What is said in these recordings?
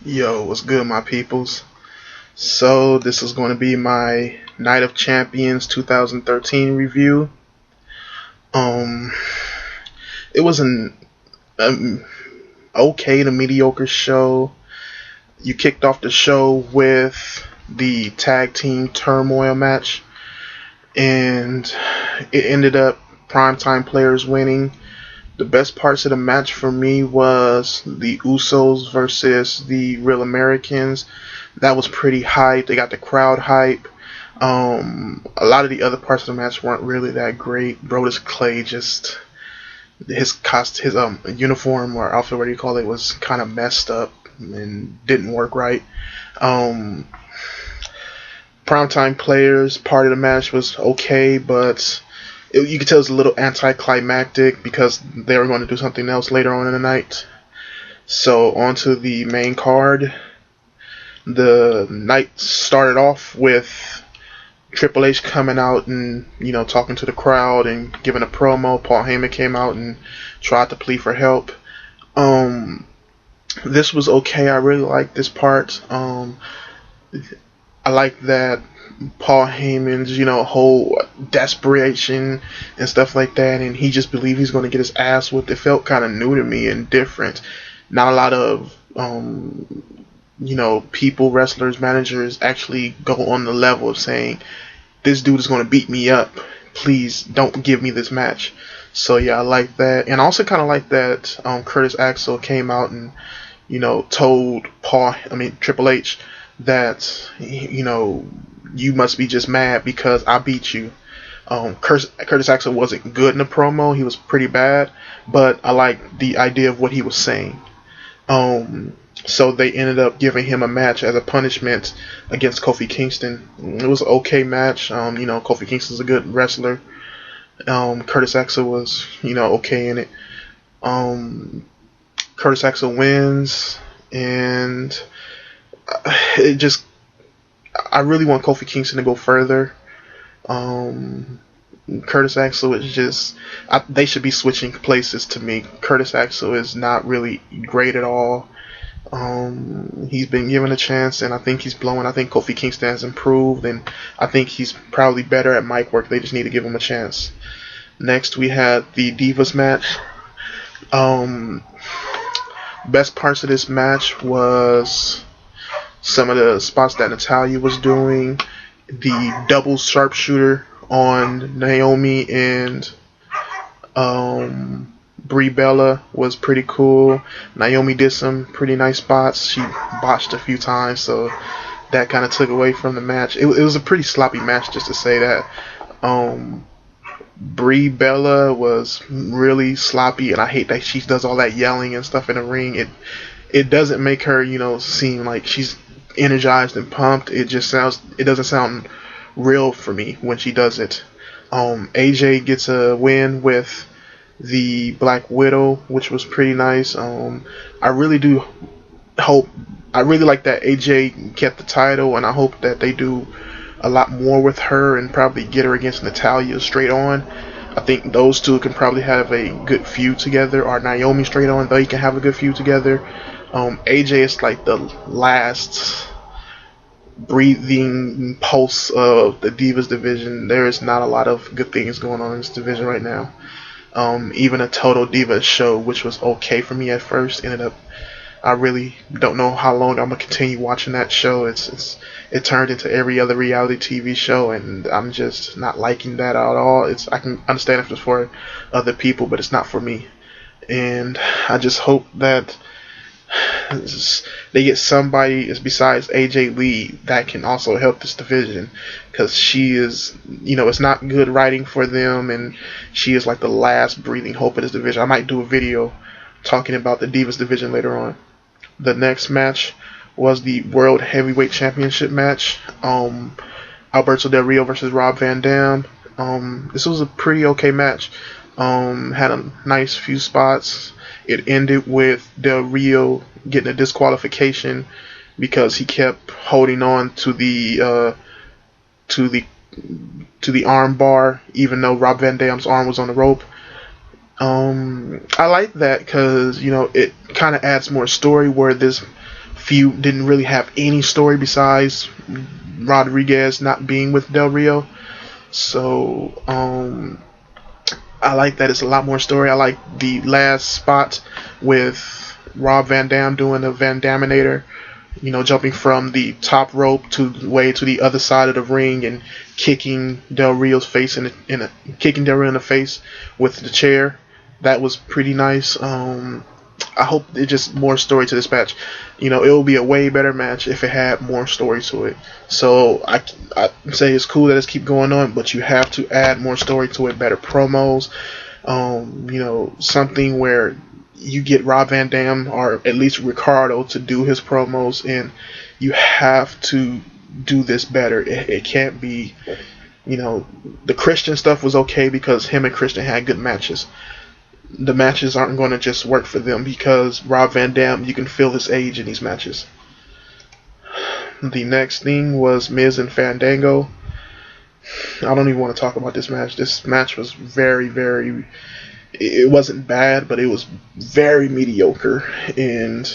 Yo, what's good, my peoples? So, this is going to be my Night of Champions 2013 review. Um, it was an okay to mediocre show. You kicked off the show with the tag team turmoil match, and it ended up primetime players winning. The best parts of the match for me was the Usos versus the Real Americans. That was pretty hype. They got the crowd hype. A lot of the other parts of the match weren't really that great. Brodus Clay just his uniform or outfit, what do you call it, was kind of messed up and didn't work right. Um, Primetime players part of the match was okay, but you could tell it was a little anticlimactic because they were going to do something else later on in the night. So on to the main card. The night started off with Triple H coming out and talking to the crowd and giving a promo. Paul Heyman came out and tried to plead for help. This was okay. I really liked this part. I like that Paul Heyman's, whole desperation and stuff like that, and he just believed he's going to get his ass whipped. It felt kind of new to me and different. Not a lot of, people, wrestlers, managers actually go on the level of saying, this dude is going to beat me up. Please don't give me this match. So yeah, I like that. And I also kind of like that Curtis Axel came out and, told Triple H that, you must be just mad because I beat you. Curtis Axel wasn't good in the promo. He was pretty bad, but I liked the idea of what he was saying. So they ended up giving him a match as a punishment against Kofi Kingston. It was an okay match. Kofi Kingston's a good wrestler. Curtis Axel was, okay in it. Curtis Axel wins, and I really want Kofi Kingston to go further. Curtis Axel is just, they should be switching places to me. Curtis Axel is not really great at all. He's been given a chance, and I think he's blowing. I think Kofi Kingston has improved, and I think he's probably better at mic work. They just need to give him a chance. Next, we had the Divas Match. Best parts of this match was some of the spots that Natalya was doing. The double sharpshooter on Naomi and Brie Bella was pretty cool. Naomi did some pretty nice spots. She botched a few times, so that kind of took away from the match. It was a pretty sloppy match, just to say that. Brie Bella was really sloppy, and I hate that she does all that yelling and stuff in the ring. It doesn't make her, seem like she's energized and pumped. It doesn't sound real for me when she does it. AJ gets a win with the Black Widow, which was pretty nice. I really like that AJ kept the title, and I hope that they do a lot more with her and probably get her against Natalya straight on. I think those two can probably have a good feud together, or Naomi straight on, they can have a good feud together. AJ is like the last breathing pulse of the Divas division. There is not a lot of good things going on in this division right now. Even a Total Divas show, which was okay for me at first, I really don't know how long I'm gonna continue watching that show. It turned into every other reality TV show, and I'm just not liking that at all. I can understand if it's for other people, but it's not for me. And I just hope that they get somebody besides AJ Lee that can also help this division, because she is, it's not good writing for them, and she is like the last breathing hope of this division. I might do a video talking about the Divas division later on. The next match was the World Heavyweight Championship match. Alberto Del Rio versus Rob Van Dam. This was a pretty okay match. Had a nice few spots. It ended with Del Rio getting a disqualification because he kept holding on to the arm bar, even though Rob Van Dam's arm was on the rope. I like that because it kind of adds more story where this feud didn't really have any story besides Rodriguez not being with Del Rio. So I like that it's a lot more story. I like the last spot with Rob Van Dam doing the Van Daminator, jumping from the top rope to the other side of the ring and kicking Del Rio's face kicking Del Rio in the face with the chair. That was pretty nice. I hope there's just more story to this match. It will be a way better match if it had more story to it. So I say it's cool that it's keep going on, but you have to add more story to it, better promos. Something where you get Rob Van Dam or at least Ricardo to do his promos, and you have to do this better. It can't be, the Christian stuff was okay because him and Christian had good matches. The matches aren't going to just work for them because Rob Van Dam, you can feel his age in these matches. The next thing was Miz and Fandango. I don't even want to talk about this match. This match was very, very... It wasn't bad, but it was very mediocre, and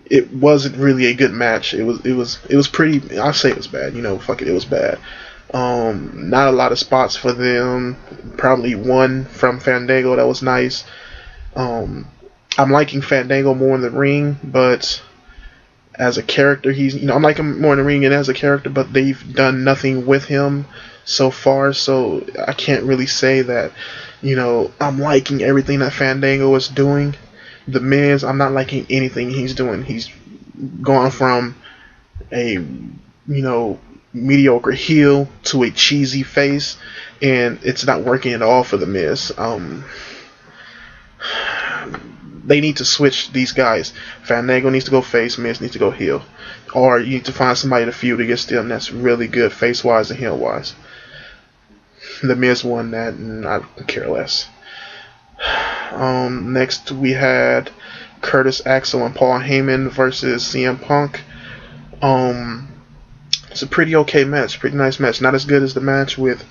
it wasn't really a good match. It was pretty... I'll say it was bad. Fuck it, it was bad. Not a lot of spots for them. Probably one from Fandango that was nice. I'm liking Fandango more in the ring, but as a character, I'm liking him more in the ring and as a character, but they've done nothing with him so far, so I can't really say that, I'm liking everything that Fandango is doing. The Miz, I'm not liking anything he's doing. He's gone from a, mediocre heel to a cheesy face, and it's not working at all for the Miz. They need to switch these guys. Fandango needs to go face, Miz needs to go heel, or you need to find somebody to feud against them that's really good face wise and heel wise. The Miz won that, and I care less. Next we had Curtis Axel and Paul Heyman versus CM Punk. It's a pretty okay match, pretty nice match. Not as good as the match with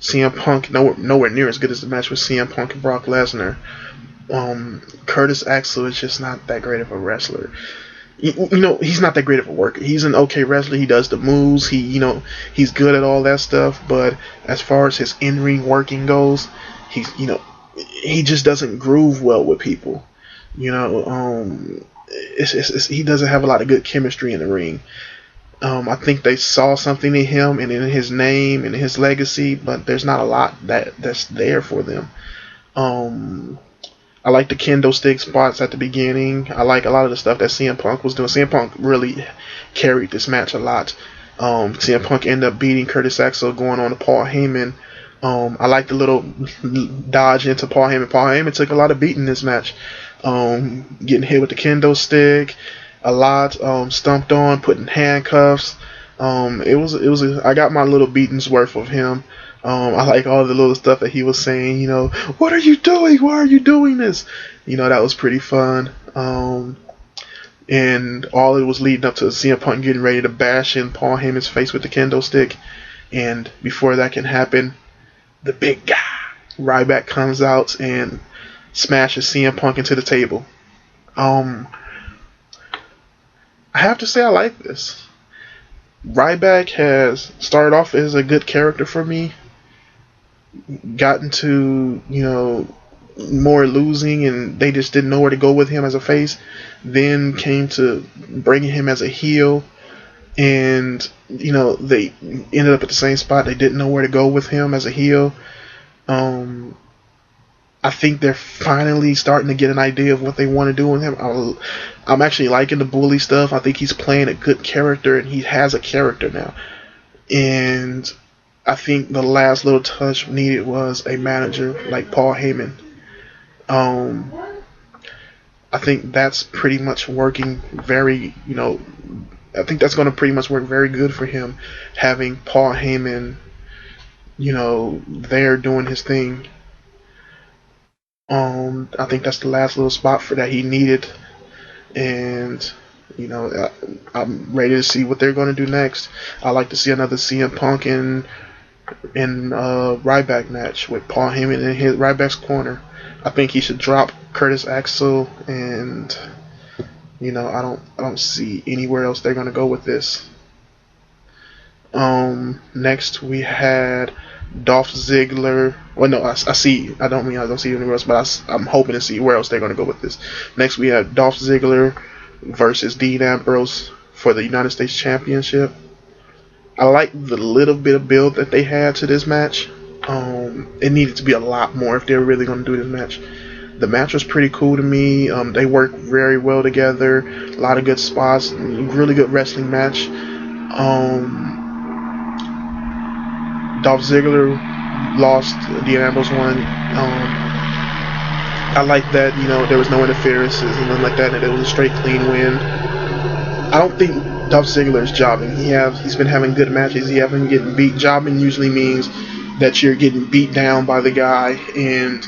CM Punk, nowhere near as good as the match with CM Punk and Brock Lesnar. Curtis Axel is just not that great of a wrestler. He's not that great of a worker. He's an okay wrestler. He does the moves. He's good at all that stuff. But as far as his in-ring working goes, he just doesn't groove well with people. He doesn't have a lot of good chemistry in the ring. I think they saw something in him and in his name and his legacy, but there's not a lot that's there for them. I like the kendo stick spots at the beginning. I like a lot of the stuff that CM Punk was doing. CM Punk really carried this match a lot. CM Punk ended up beating Curtis Axel, going on to Paul Heyman. I like the little dodge into Paul Heyman. Paul Heyman took a lot of beating this match. Getting hit with the kendo stick a lot, stumped on, putting handcuffs. I got my little beatings worth of him. I like all the little stuff that he was saying, what are you doing? Why are you doing this? That was pretty fun. And all it was leading up to CM Punk getting ready to bash in Paul Heyman's face with the kendo stick. And before that can happen, the big guy, Ryback, comes out and smashes CM Punk into the table. I have to say I like this. Ryback has started off as a good character for me. Gotten to, more losing, and they just didn't know where to go with him as a face. Then came to bringing him as a heel, and they ended up at the same spot. They didn't know where to go with him as a heel. I think they're finally starting to get an idea of what they want to do with him. I'm actually liking the bully stuff. I think he's playing a good character, and he has a character now. And I think the last little touch needed was a manager like Paul Heyman. I think that's pretty much working very, I think that's going to pretty much work very good for him, having Paul Heyman, there doing his thing. I think that's the last little spot for that he needed, and I'm ready to see what they're going to do next. I like to see another CM Punk and Ryback match with Paul Heyman in Ryback's corner. I think he should drop Curtis Axel and I don't see anywhere else they're gonna go with this. Next we had Dolph Ziggler. Well, no, I see. I don't see anywhere else, but I'm hoping to see where else they're gonna go with this. Next we have Dolph Ziggler versus Dean Ambrose for the United States Championship. I like the little bit of build that they had to this match. It needed to be a lot more if they were really going to do this match. The match was pretty cool to me. They worked very well together. A lot of good spots. Really good wrestling match. Dolph Ziggler lost. Dean Ambrose won. I like that. There was no interferences and nothing like that. And it was a straight clean win. I don't think Dolph Ziggler is jobbing. He's been having good matches. He hasn't getting beat. Jobbing usually means that you're getting beat down by the guy, and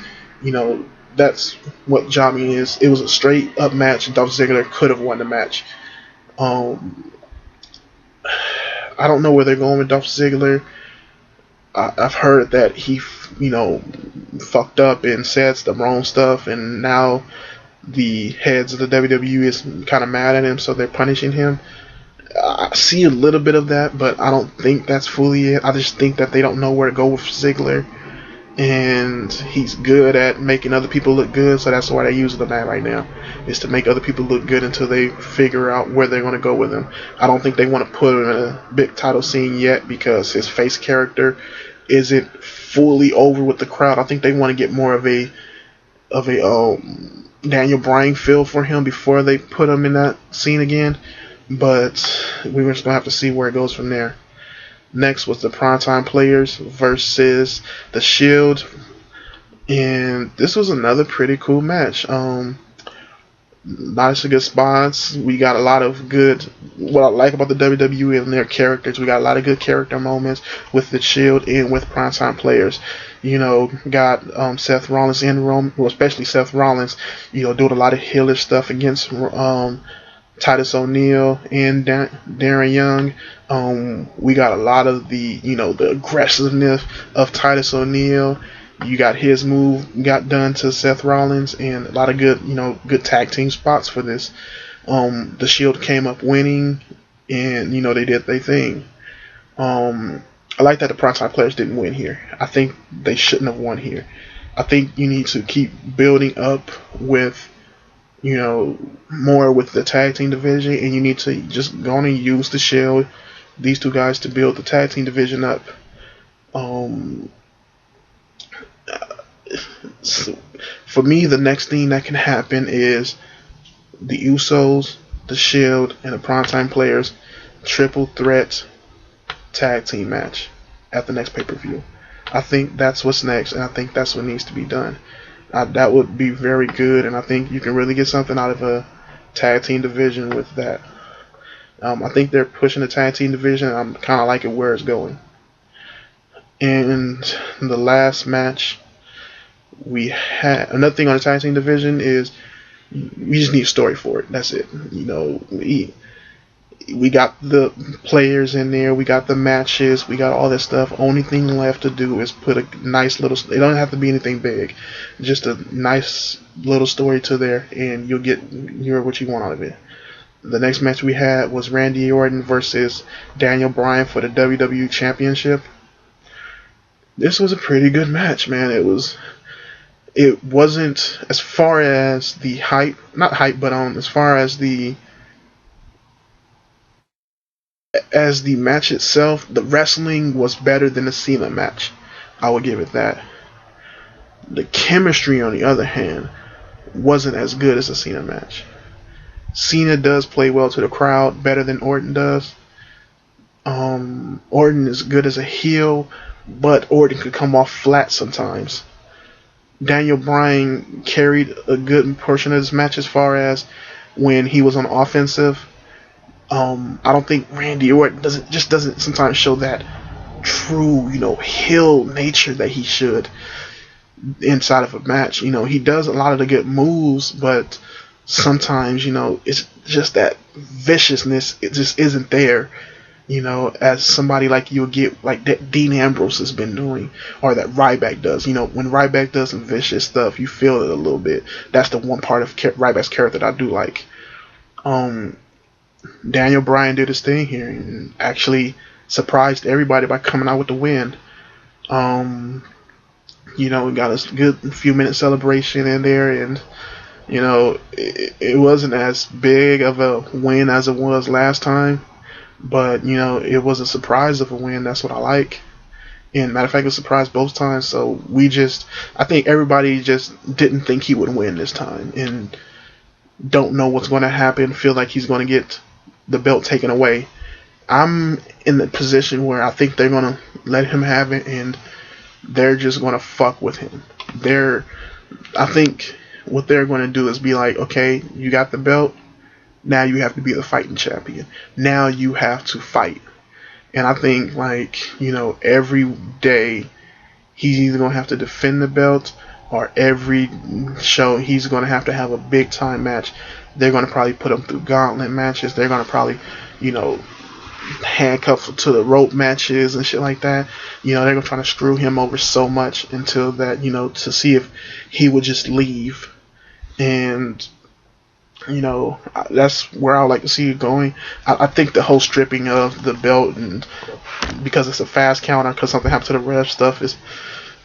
that's what jobbing is. It was a straight up match. Dolph Ziggler could have won the match. I don't know where they're going with Dolph Ziggler. I've heard that he fucked up and said the wrong stuff, and now the heads of the WWE is kind of mad at him, so they're punishing him. I see a little bit of that, but I don't think that's fully it. I just think that they don't know where to go with Ziggler, and he's good at making other people look good, so that's why they're using him at right now, is to make other people look good until they figure out where they're going to go with him. I don't think they want to put him in a big title scene yet because his face character isn't fully over with the crowd. I think they want to get more of a Daniel Bryan feel for him before they put him in that scene again. But we're just going to have to see where it goes from there. Next was the Primetime Players versus the Shield. And this was another pretty cool match. Lots of good spots. We got a lot of good, what I like about the WWE and their characters, we got a lot of good character moments with the Shield and with Primetime Players. Got Seth Rollins and Roman, well, especially Seth Rollins, doing a lot of heelish stuff against Titus O'Neil and Darren Young. We got a lot of the aggressiveness of Titus O'Neil. You got his move got done to Seth Rollins, and a lot of good good tag team spots for this. The Shield came up winning, and they did their thing. I like that the Primetime Players didn't win here. I think they shouldn't have won here. I think you need to keep building up with more with the tag team division, and you need to just go on and use the Shield, these two guys, to build the tag team division up. So for me, the next thing that can happen is the Usos, the Shield, and the Primetime Players triple threat tag team match at the next pay-per-view. I think that's what's next, and I think that's what needs to be done. That would be very good, and I think you can really get something out of a tag team division with that. I think they're pushing the tag team division. I'm kind of liking where it's going. And the last match we had, another thing on the tag team division is we just need a story for it. That's it. We got the players in there, we got the matches, we got all that stuff. Only thing left to do is put a nice little, it don't have to be anything big, just a nice little story to there, and you'll get what you want out of it. The next match we had was Randy Orton versus Daniel Bryan for the WWE Championship. This was a pretty good match, man. It wasn't, as far as the hype, not hype, but as far as the match itself, the wrestling was better than the Cena match. I would give it that. The chemistry, on the other hand, wasn't as good as the Cena match. Cena does play well to the crowd, better than Orton does. Orton is good as a heel, but Orton could come off flat sometimes. Daniel Bryan carried a good portion of this match as far as when he was on offensive. I don't think Randy Orton doesn't sometimes show that true, heel nature that he should inside of a match. He does a lot of the good moves, but sometimes, it's just that viciousness, it just isn't there, as somebody like you'll get, like that Dean Ambrose has been doing, or that Ryback does. When Ryback does some vicious stuff, you feel it a little bit. That's the one part of Ryback's character that I do like. Um, Daniel Bryan did his thing here and actually surprised everybody by coming out with the win. Um, we got a good few minute celebration in there, and it wasn't as big of a win as it was last time, but it was a surprise of a win. That's what I like. And matter of fact, it was a surprise both times. So I think everybody just didn't think he would win this time, and don't know what's going to happen. Feel like he's going to get the belt taken away. I'm in the position where I think they're going to let him have it, and they're just going to fuck with him. I think what they're going to do is be like, okay, you got the belt. Now you have to be the fighting champion. Now you have to fight. And I think, every day he's either going to have to defend the belt, or every show he's going to have a big time match. They're going to probably put him through gauntlet matches. They're going to probably, handcuff to the rope matches and shit like that. They're going to try to screw him over so much until that, to see if he would just leave. And that's where I would like to see it going. I think the whole stripping of the belt, and because it's a fast counter, because something happened to the ref stuff, is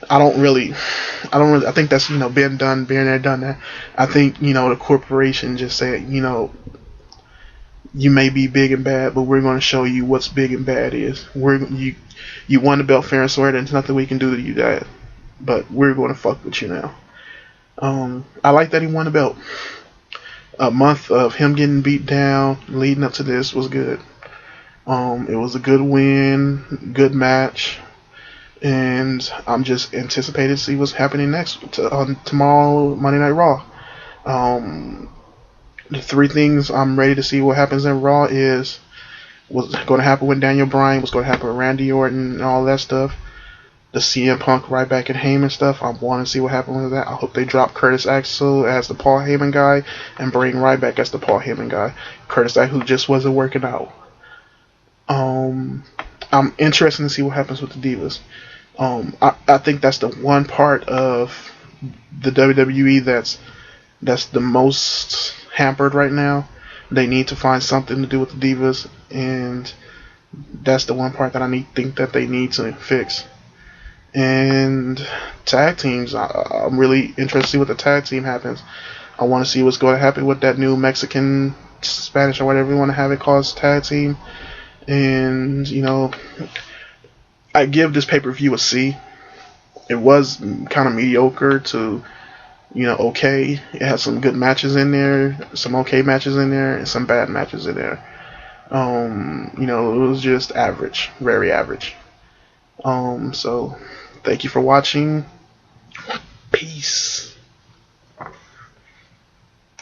I think that's been done, been there, done that. I think the corporation just said, you may be big and bad, but we're going to show you what's big and bad is. You won the belt fair and square. There's nothing we can do to you that, but we're going to fuck with you now. I like that he won the belt. A month of him getting beat down leading up to this was good. It was a good win, good match, and I'm just anticipating to see what's happening next tomorrow, Monday Night Raw. The three things I'm ready to see what happens in Raw is what's going to happen with Daniel Bryan, what's going to happen with Randy Orton, and all that stuff. The CM Punk right back at Heyman stuff. I want to see what happens with that. I hope they drop Curtis Axel as the Paul Heyman guy and bring Ryback as the Paul Heyman guy. Curtis Axel, who just wasn't working out. I'm interested to see what happens with the Divas. I think that's the one part of the WWE that's the most hampered right now. They need to find something to do with the Divas, and that's the one part that I think that they need to fix. And tag teams, I'm really interested to see what the tag team happens. I want to see what's going to happen with that new Mexican, Spanish, or whatever you want to have it called, tag team. And I give this pay-per-view a C. It was kind of mediocre to okay. It had some good matches in there, some okay matches in there, and some bad matches in there. It was just average, very average. So thank you for watching. Peace.